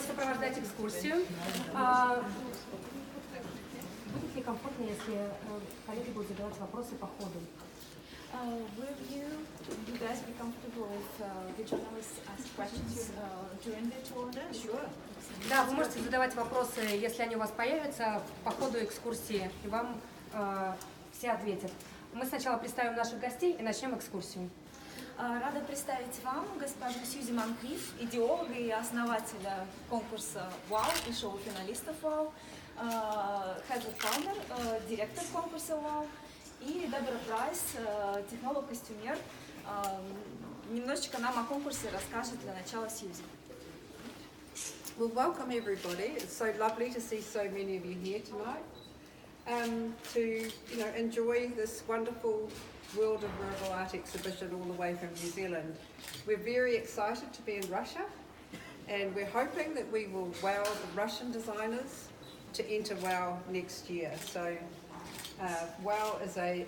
будете сопровождать экскурсию. Будет ли комфортно, если коллеги будут задавать вопросы по ходу? Will you guys be comfortable if the journalists ask questions during the tour? Sure. Да, вы можете задавать вопросы, если они у вас появятся, по ходу экскурсии, и вам все ответят. Мы сначала представим наших гостей и начнем экскурсию. Рада представить вам госпожу Сьюзи Монкриф, идеолога и основателя конкурса ВАУ и шоу финалистов ВАУ, Хедлет Палмер, директор конкурса ВАУ, и Дебора Прайс, технолог-костюмер. Немножечко нам о конкурсе расскажет для начала Сьюзи. Well, welcome everybody. It's so lovely to see so many of you here tonight. To enjoy this wonderful World of WearableArt exhibition all the way from New Zealand. We're very excited to be in Russia, and we're hoping that we will wow the Russian designers to enter WOW next year. So WOW is a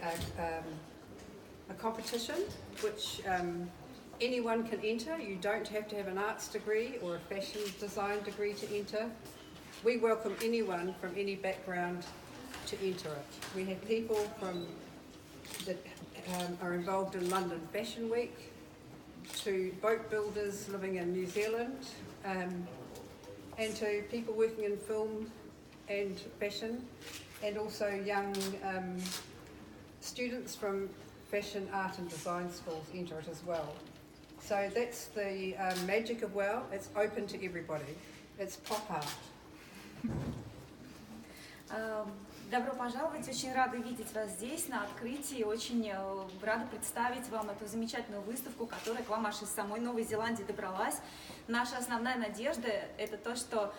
competition which anyone can enter. You don't have to have an arts degree or a fashion design degree to enter. We welcome anyone from any background to enter it. We have people that are involved in London Fashion Week, to boat builders living in New Zealand, and to people working in film and fashion, and also young students from fashion, art and design schools enter it as well. So that's the magic of WOW. It's open to everybody. It's pop art. Добро пожаловать, очень рада видеть вас здесь на открытии, очень рада представить вам эту замечательную выставку, которая к вам аж из самой Новой Зеландии добралась. Наша основная надежда – это то, что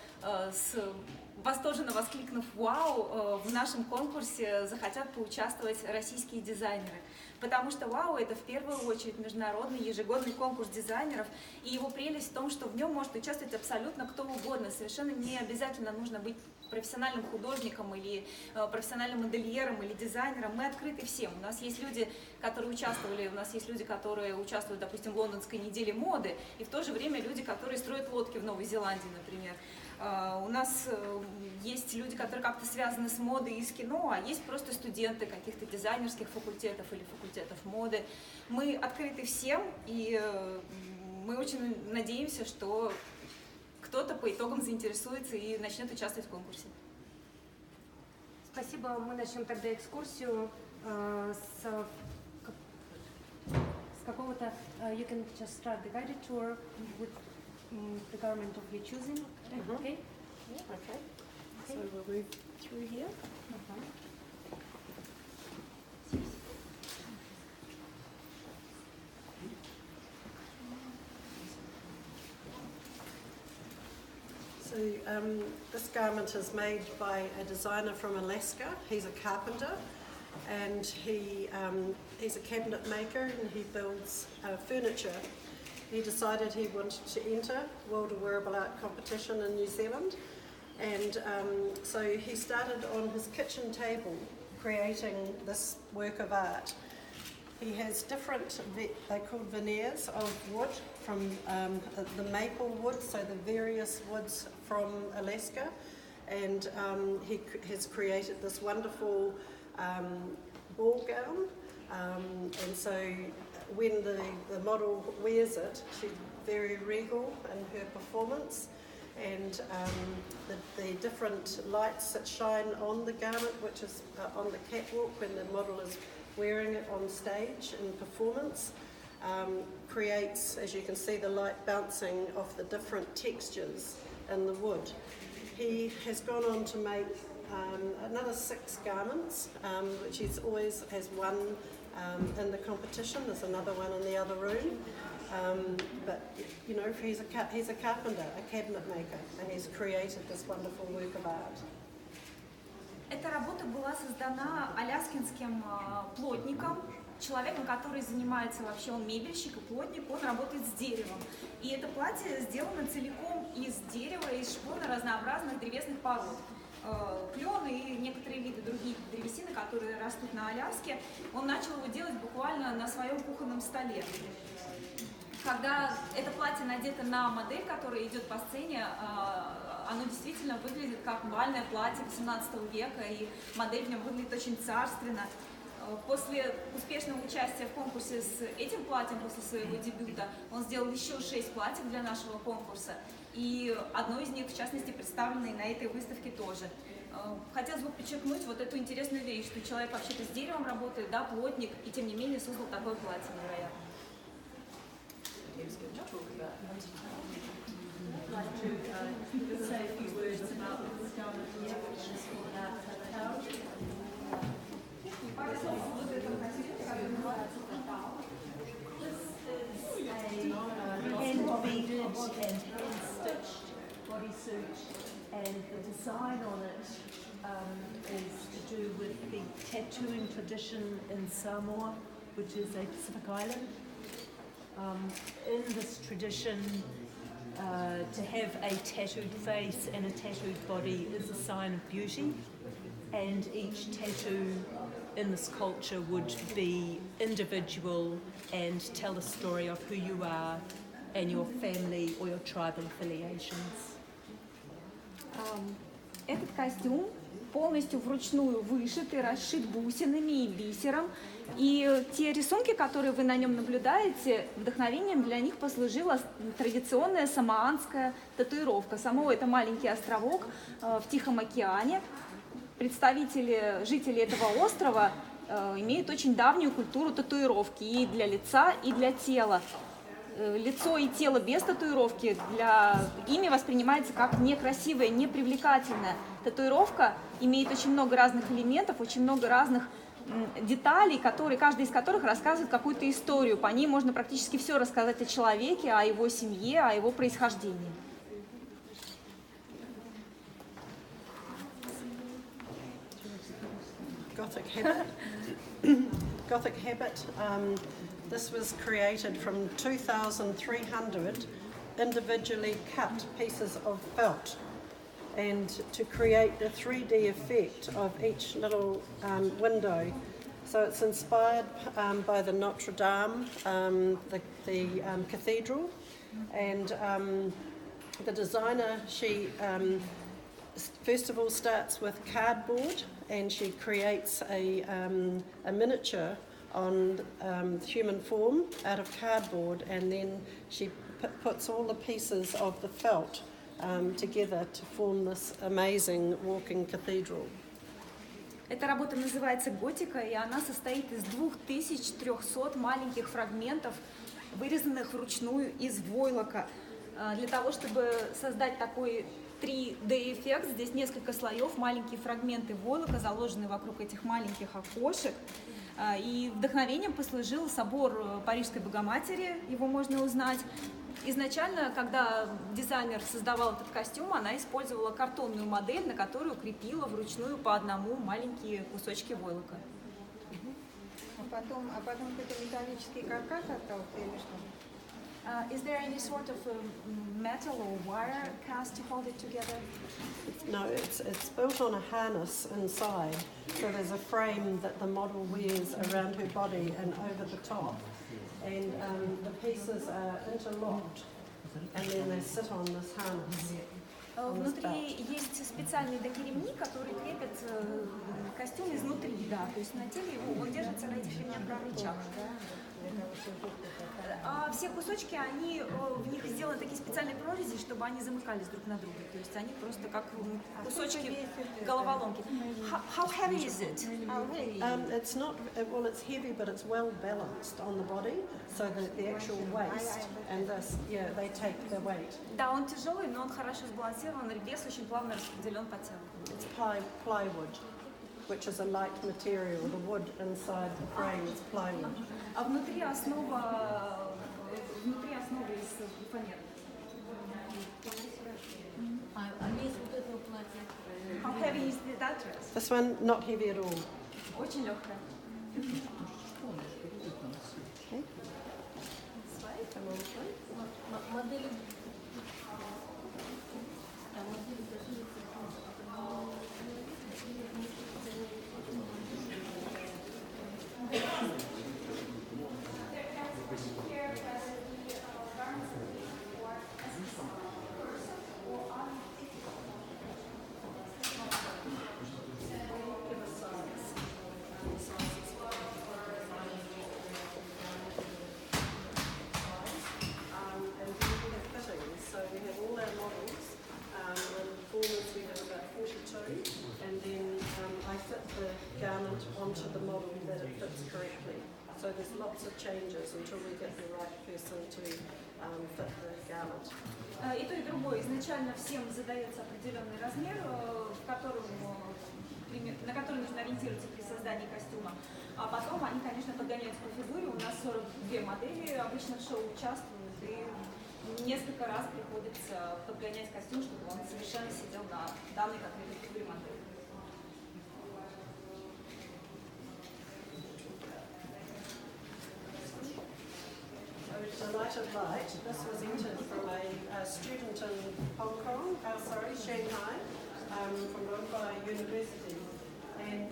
восторженно воскликнув «Вау!», в нашем конкурсе захотят поучаствовать российские дизайнеры. Потому что «Вау» — это в первую очередь международный ежегодный конкурс дизайнеров, и его прелесть в том, что в нем может участвовать абсолютно кто угодно. Совершенно не обязательно нужно быть профессиональным художником или профессиональным модельером или дизайнером. Мы открыты всем. У нас есть люди, которые участвовали, у нас есть люди, которые участвуют, допустим, в лондонской неделе моды, и в то же время люди, которые строят лодки в Новой Зеландии, например. У нас есть люди, которые как-то связаны с модой и с кино, а есть просто студенты каких-то дизайнерских факультетов или факультетов моды. Мы открыты всем, и мы очень надеемся, что кто-то по итогам заинтересуется и начнет участвовать в конкурсе. Спасибо. Мы начнем тогда экскурсию с какого-то... You can just start the guided tour with the garment of your choosing. Okay? Yeah, okay. So we'll move through here. So this garment is made by a designer from Alaska. He's a carpenter, and he's a cabinet maker, and he builds furniture. He decided he wanted to enter World of WearableArt competition in New Zealand, and so he started on his kitchen table creating this work of art. He has different, they're called veneers of wood from the maple wood, so the various woods from Alaska, and he has created this wonderful ball gown, and so when the model wears it, she's very regal in her performance, and the different lights that shine on the garment, which is on the catwalk when the model is wearing it on stage in performance, creates, as you can see, the light bouncing off the different textures in the wood. He has gone on to make another 6 garments, which he always has one in the competition. There's another one in the other room. But you know, he's a carpenter, a cabinet maker, and he's created this wonderful work of art. Эта работа была создана аляскинским плотником, человеком, который занимается вообще, он мебельщик и плотник, он работает с деревом. И это платье сделано целиком из дерева, из шпона разнообразных древесных пород. Клен и некоторые виды других древесины, которые растут на Аляске, он начал его делать буквально на своем кухонном столе. Когда это платье надето на модель, которая идет по сцене, оно действительно выглядит как бальное платье 18 века, и модель в нем выглядит очень царственно. После успешного участия в конкурсе с этим платьем, после своего дебюта, он сделал еще 6 платьев для нашего конкурса, и одно из них, в частности, представлено и на этой выставке тоже. Хотелось бы подчеркнуть вот эту интересную вещь, что человек вообще-то с деревом работает, да, плотник, и тем не менее создал такое платье невероятное. Hand-beaded and hand-stitched bodysuit, and the design on it is to do with the tattooing tradition in Samoa, which is a Pacific island. In this tradition, to have a tattooed face and a tattooed body is a sign of beauty, and each tattoo in this culture would be individual and tell a story of who you are and your family or your tribal affiliations. Этот костюм полностью вручную вышит и расшит бусинами и бисером. И те рисунки, которые вы на нем наблюдаете, вдохновением для них послужила традиционная самоанская татуировка. Самоа — это маленький островок в Тихом океане. Жители этого острова имеют очень давнюю культуру татуировки и для лица, и для тела. Лицо и тело без татуировки ими воспринимается как некрасивая, непривлекательная. Татуировка имеет очень много разных элементов, очень много разных деталей, каждый из которых рассказывает какую-то историю. По ней можно практически все рассказать о человеке, о его семье, о его происхождении. Gothic habit. Gothic habit. This was created from 2,300 individually cut pieces of felt, and to create the 3D effect of each little window. So it's inspired by the Notre Dame, the cathedral, and the designer, she first of all starts with cardboard, and she creates a miniature on human form out of cardboard, and then she puts all the pieces of the felt together to form this amazing walking cathedral. Эта работа называется «Готика», и она состоит из 2300 маленьких фрагментов, вырезанных вручную из войлока. Для того, чтобы создать такой 3D-эффект, здесь несколько слоев, маленькие фрагменты войлока, заложенные вокруг этих маленьких окошек. И вдохновением послужил собор Парижской Богоматери, его можно узнать. Изначально, когда дизайнер создавал этот костюм, она использовала картонную модель, на которую крепила вручную по одному маленькие кусочки войлока. А потом какой-то металлический каркас остался или что? Is there any sort of metal or wire cast to hold it together? No, it's built on a harness inside, so there's a frame that the model wears around her body and over the top, and the pieces are interlocked, and then they sit on this harness. Внутри есть специальные такие ремни, которые крепят костюм изнутри, да, то есть на теле он держится на этих ремнях на плечах. А все кусочки, в них сделаны такие специальные прорези, чтобы они замыкались друг на друга. То есть они просто как кусочки головоломки. How heavy is it? It's not, well, it's heavy, but it's well balanced on the body, so that the actual waist and this, yeah, they take the weight. Да, он тяжелый, но он хорошо сбалансирован, и вес очень плавно распределен по телу. It's plywood, which is a light material. The wood inside the frame is plywood. А внутри основа из фанеры. How heavy is that dress? This one, not heavy at all. Очень легкая. Модели. through, and then I fit the garment onto the model that it fits correctly. So there's lots of changes until we get the right person to fit the garment. И то, и другое. Изначально всем задается определенный размер, на который нужно ориентироваться при создании костюма. А потом они, конечно, подгоняются по фигуре. У нас 42 модели обычно в шоу участвуют, и несколько раз приходится подгонять костюм, чтобы он совершенно сидел на данной конкретной фигуре модели. The Light of Light, this was entered from a student in Shanghai, from Rongbei University, and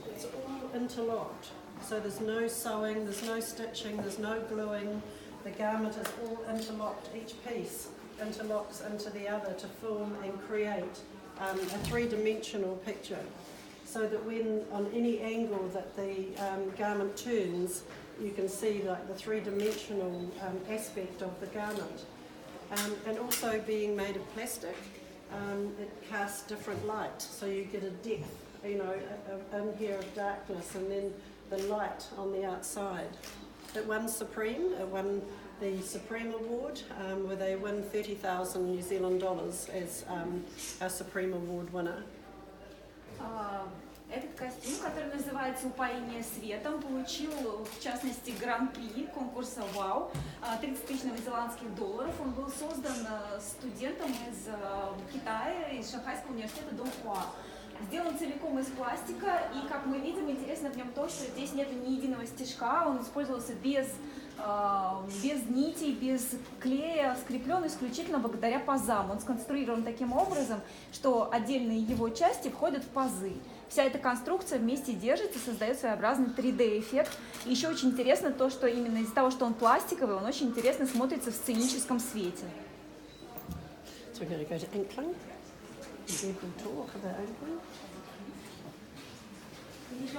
it's all interlocked. So there's no sewing, there's no stitching, there's no gluing. The garment is all interlocked. Each piece interlocks into the other to form and create a three-dimensional picture. So that when on any angle that the garment turns, you can see like the three-dimensional aspect of the garment. And also being made of plastic, it casts different light. So you get a depth, you know, in here of darkness, and then the light on the outside. It won Supreme, it won the Supreme Award, where they won 30,000 New Zealand dollars as a Supreme Award winner. Этот костюм, который называется «Упоение светом», получил, в частности, гран-при конкурса «ВАУ», 30 тысяч новозеландских долларов. Он был создан студентом из Китая, из Шанхайского университета Донхуа. Сделан целиком из пластика, и, как мы видим, интересно в нем то, что здесь нет ни единого стежка, он использовался без нитей, без клея, скреплен исключительно благодаря пазам. Он сконструирован таким образом, что отдельные его части входят в пазы. Вся эта конструкция вместе держится, создает своеобразный 3D-эффект. И еще очень интересно то, что именно из-за того, что он пластиковый, он очень интересно смотрится в сценическом свете. Перейдем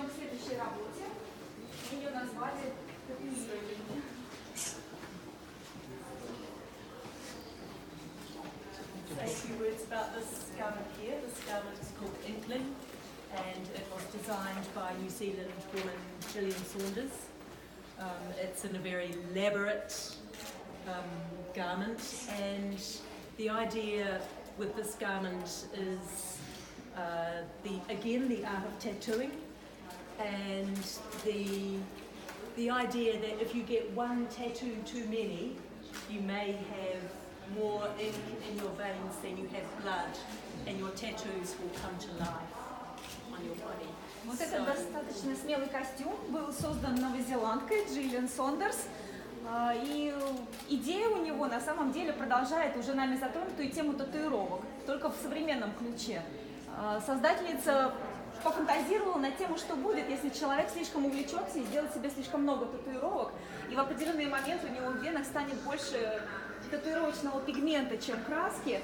к следующей работе. Ее назвали «Татуирование». Say a few words about this garment here. This garment is called Inkling, and it was designed by New Zealand woman Gillian Saunders. It's in a very elaborate garment, and the idea with this garment is again the art of tattooing, and the idea that if you get one tattoo too many, you may have more ink in your veins than you have blood, and your tattoos will come to life on your body. Вот этот достаточно смелый костюм был создан новозеландкой Джиллиан Сондерс. И идея у него на самом деле продолжает уже нами затронутую тему татуировок, только в современном ключе. Создательница пофантазировала на тему, что будет, если человек слишком увлечется и сделает себе слишком много татуировок, и в определенный момент у него в венах станет больше татуировочного пигмента, чем краски,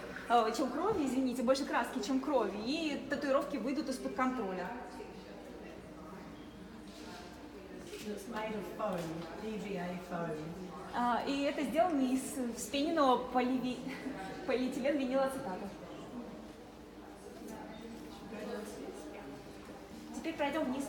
чем крови, извините, больше краски, чем крови, и татуировки выйдут из-под контроля. It's made of foam, EVA foam. И это сделано из вспененного полиэтиленвинилацетата. Теперь пройдем вниз.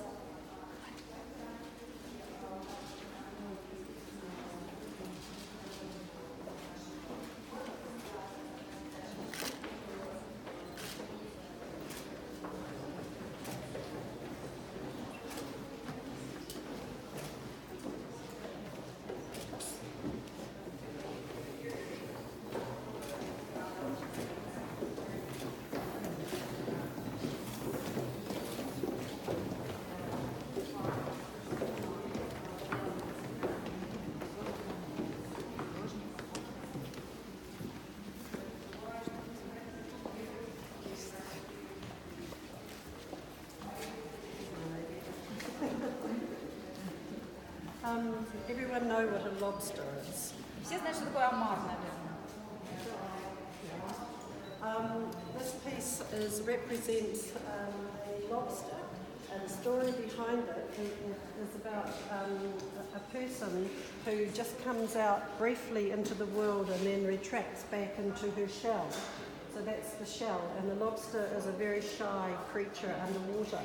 Everyone know what a lobster is. Все знают, что такое омар, наверное. This piece represents a lobster, and the story behind it is about a person who just comes out briefly into the world and then retracts back into her shell. So So that's the shell, and the lobster is a very shy creature underwater.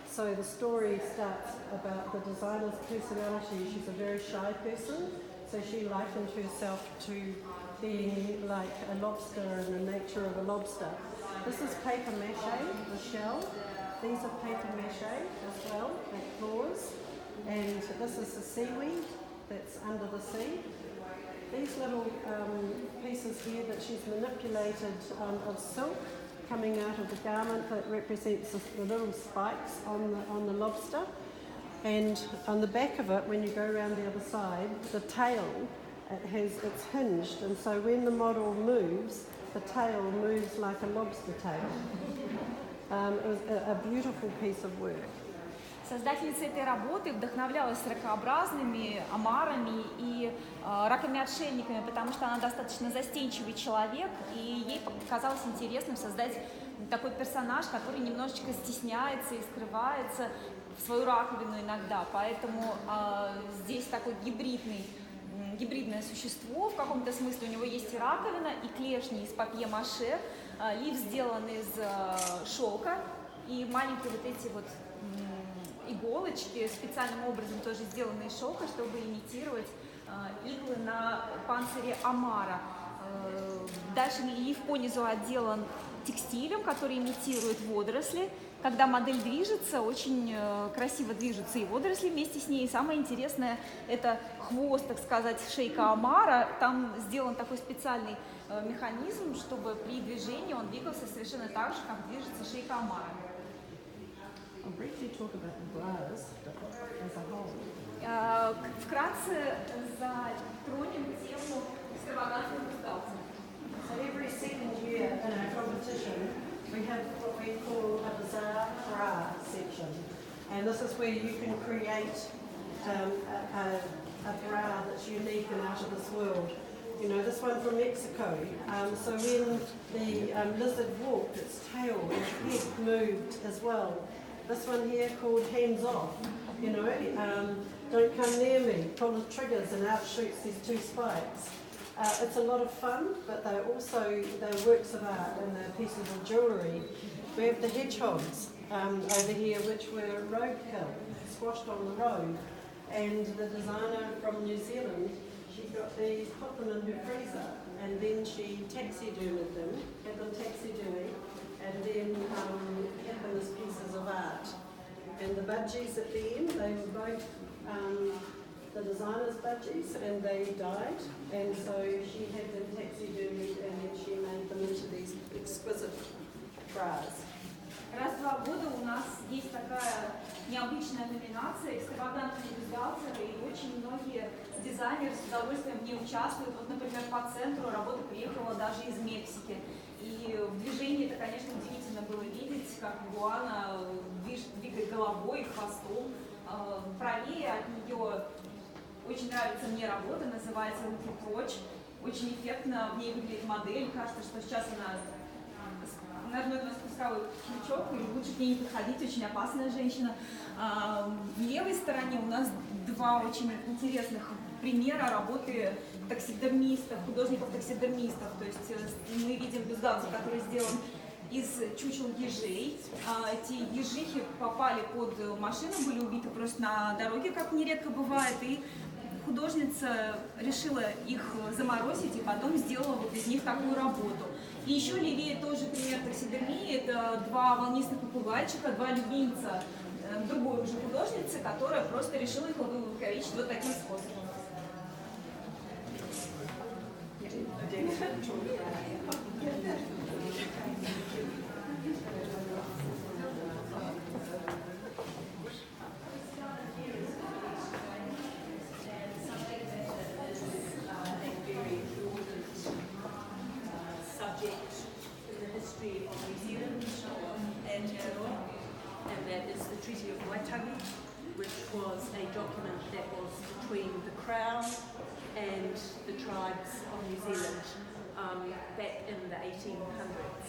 So the story starts about the designer's personality. She's a very shy person, so she likened herself to being like a lobster and the nature of a lobster. This is paper mache, the shell. These are paper mache as well, like claws. And this is the seaweed that's under the sea. These little pieces here that she's manipulated of silk coming out of the garment that represents the little spikes on the lobster. And on the back of it, when you go around the other side, the tail, it's hinged, and so when the model moves, the tail moves like a lobster tail. It was a beautiful piece of work. Создательница этой работы вдохновлялась ракообразными омарами и раками-отшельниками, потому что она достаточно застенчивый человек, и ей показалось интересным создать такой персонаж, который немножечко стесняется и скрывается в свою раковину иногда. Поэтому здесь такой гибридное существо в каком-то смысле. У него есть и раковина, и клешни из папье-маше, лиф сделан из шелка, и маленькие вот эти вот иголочки специальным образом тоже сделаны из шелка, чтобы имитировать иглы на панцире омара. Дальше лиф понизу отделан текстилем, который имитирует водоросли. Когда модель движется, очень красиво движутся и водоросли вместе с ней. И самое интересное – это хвост, так сказать, шейка омара. Там сделан такой специальный механизм, чтобы при движении он двигался совершенно так же, как движется шейка омара. I'll briefly talk about the bras as a whole. Вкратце затронем тему экстравагантных бюстгальтеров. So every second year in our competition, we have what we call a bizarre bra section, and this is where you can create a bra that's unique and out of this world. You know, this one from Mexico. So when the lizard walked, its tail and head moved as well. This one here called Hands Off, you know, don't come near me, pull the triggers and out shoots these two spikes. It's a lot of fun, but they're works of art and they're pieces of jewellery. We have the hedgehogs over here, which were roadkill, squashed on the road. And the designer from New Zealand, she got these, put them in her freezer, and then she taxidermied them, had them taxidermied, and then had them as pieces of art. And the budgies at the end, they were both the designer's budgies, and they died, and so she had them taxidermied, and then she made them into these exquisite bras. Раз в 2 года у нас есть такая необычная номинация «Экстравагантные бюстгальтеры», и очень многие дизайнеры с удовольствием в ней участвуют. Вот, например, по центру работа приехала даже из Мексики. И в движении это, конечно, удивительно было видеть, как игуана двигает головой, хвостом. Правее от нее очень нравится мне работа, называется «Руки прочь». Очень эффектно в ней выглядит модель. Кажется, что сейчас она нажмет на спусковой крючок, и лучше к ней не подходить, очень опасная женщина. В левой стороне у нас 2 очень интересных примера работы таксидермистов, художников-таксидермистов. То есть мы видим бюстгальтер, который сделан из чучел ежей. Эти ежихи попали под машину, были убиты просто на дороге, как нередко бывает, и художница решила их заморозить и потом сделала вот из них такую работу. И еще левее тоже пример таксидермии. Это 2 волнистых попугайчика, 2 любимца другой уже художницы, которая просто решила их увековечить вот таким способом. Which was a document that was between the Crown and the tribes of New Zealand back in the 1800s.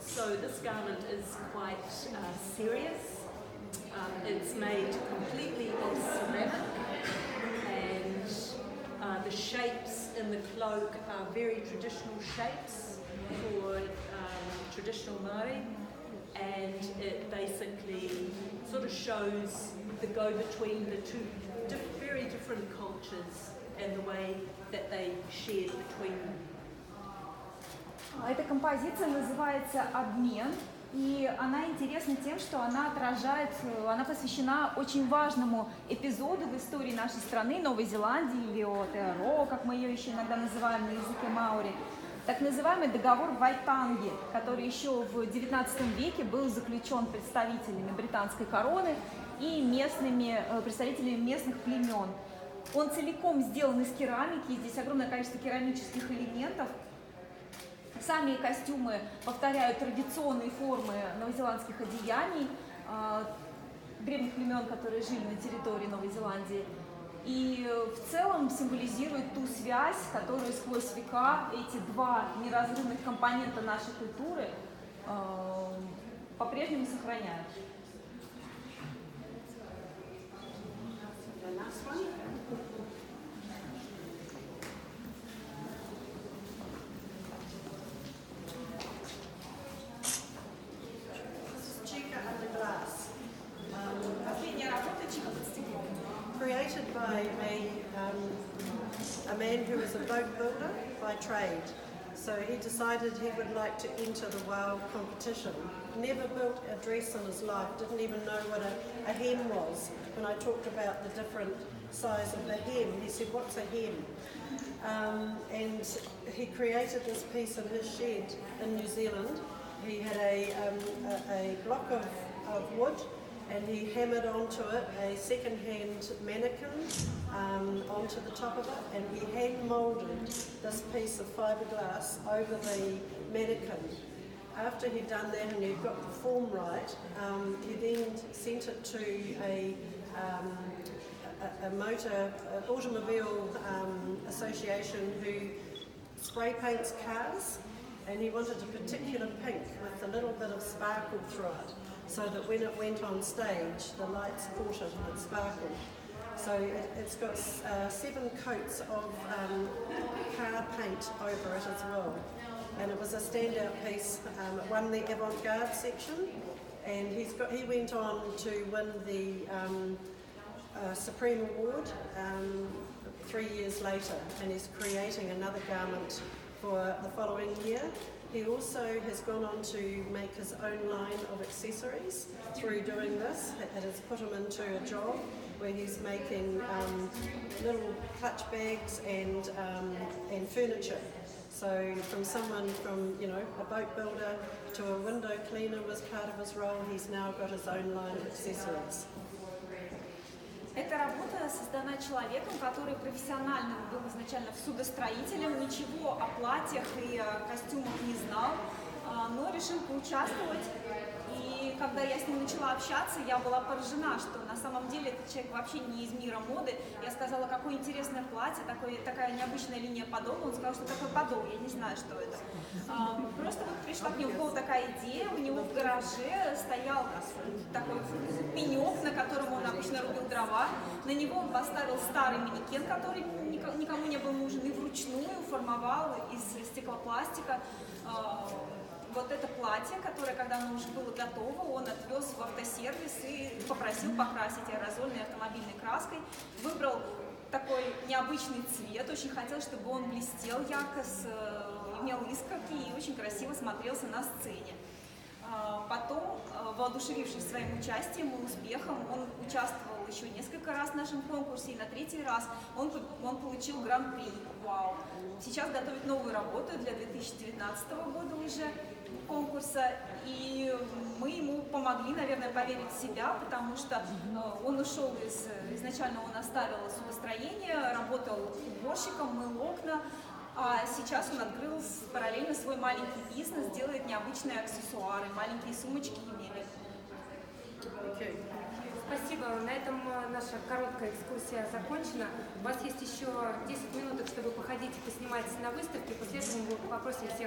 So this garment is quite serious. It's made completely of ceramic, and the shapes in the cloak are very traditional shapes for traditional Māori, and it basically sort of shows the go-between the two very different cultures and the way that they shared between them. Эта композиция называется «Обмен», и она интересна тем, что она посвящена очень важному эпизоду в истории нашей страны, Новой Зеландии, или Аоtearoa, как мы ее еще иногда называем на языке маори, так называемый договор Вайтанги, который еще в XIX веке был заключен представителями британской короны и представителями местных племен. Он целиком сделан из керамики, здесь огромное количество керамических элементов. Сами костюмы повторяют традиционные формы новозеландских одеяний древних племен, которые жили на территории Новой Зеландии. И в целом символизирует ту связь, которую сквозь века эти два неразрывных компонента нашей культуры по-прежнему сохраняют. Created by a man who was a boat builder by trade. So he decided he would like to enter the WOW competition. Never built a dress in his life, didn't even know what a hem was. When I talked about the different size of the hem, he said, "What's a hem?" And he created this piece in his shed in New Zealand. He had a block of wood, and he hammered onto it a second-hand mannequin onto the top of it, and he hand-moulded this piece of fiberglass over the mannequin. After he'd done that and he'd got the form right, he then sent it to an automobile association who spray paints cars, and he wanted a particular pink with a little bit of sparkle through it, so that when it went on stage, the lights caught it and it sparkled. So it's got 7 coats of car paint over it as well. And it was a standout piece. It won the avant-garde section, and he went on to win the Supreme Award 3 years later, and he's creating another garment for the following year. He also has gone on to make his own line of accessories through doing this. It has put him into a job where he's making little clutch bags and furniture. So from someone a boat builder to a window cleaner was part of his role. He's now got his own line of accessories. Эта работа создана человеком, который профессионально был изначально судостроителем, ничего о платьях и о костюмах не знал, но решил поучаствовать. И когда я с ним начала общаться, я была поражена, что на самом деле этот человек вообще не из мира моды. Я сказала, какое интересное платье, такая необычная линия подола. Он сказал, что такое подол, я не знаю, что это. Просто вот пришла к нему такая идея, у него в гараже стоял такой пенек, на котором он обычно рубил дрова. На него он поставил старый манекен, который никому не был нужен, и вручную формовал из стеклопластика вот это платье, которое, когда оно уже было готово, он отвез в автосервис и попросил покрасить аэрозольной автомобильной краской. Выбрал такой необычный цвет, очень хотел, чтобы он блестел ярко, имел искорки и очень красиво смотрелся на сцене. Потом, воодушевившись своим участием и успехом, он участвовал еще несколько раз в нашем конкурсе, и на 3-й раз он получил гран-при ВАУ. Сейчас готовит новую работу для 2019 года уже конкурса, и мы ему помогли, наверное, поверить в себя, потому что он ушел изначально он оставил судостроение, работал уборщиком, мыл окна, а сейчас он открыл параллельно свой маленький бизнес, делает необычные аксессуары, маленькие сумочки и мебель. Спасибо. На этом наша короткая экскурсия закончена. У вас есть еще 10 минут, чтобы походить и поснимать на выставке. После этого мы попросим всех